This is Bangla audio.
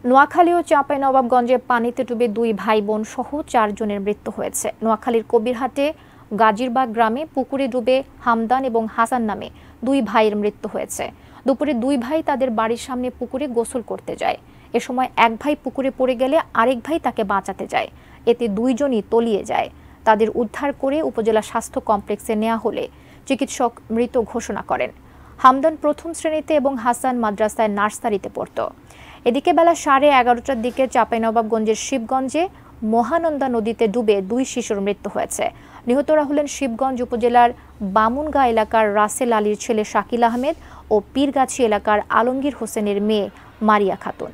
নোয়াখালী ও চাঁপাইনবাবগঞ্জে পানিতে ডুবে 2 ভাই বোন সহ 4 জনের মৃত্যু হয়েছে। নোয়াখালীর কবিরহাটে গাজীরবাগ গ্রামে পুকুরে ডুবে হামদান এবং হাসান নামে 2 ভাইয়ের মৃত্যু হয়েছে। দুপুরে 2 ভাই তাদের বাড়ির সামনে পুকুরে গোসল করতে যায়। এ সময় এক ভাই পুকুরে পড়ে গেলে আরেক ভাই তাকে বাঁচাতে যায়। এতে 2 জনই তলিয়ে যায়। তাদের উদ্ধার করে উপজেলা স্বাস্থ্য কমপ্লেক্সে নেওয়া হলে চিকিৎসক মৃত ঘোষণা করেন। হামদান প্রথম শ্রেণীতে এবং হাসান মাদ্রাসায় নার্সারিতে পড়ত। এদিকে বেলা 11:30টার দিকে চাঁপাইনবাবগঞ্জের শিবগঞ্জে মহানন্দা নদীতে ডুবে 2 শিশুর মৃত্যু হয়েছে। নিহতরা হলেন শিবগঞ্জ উপজেলার বামুনগাঁ এলাকার রাসেল আলীর ছেলে শাকিল আহমেদ ও পীরগাছি এলাকার আলমগীর হোসেনের মেয়ে মারিয়া খাতুন।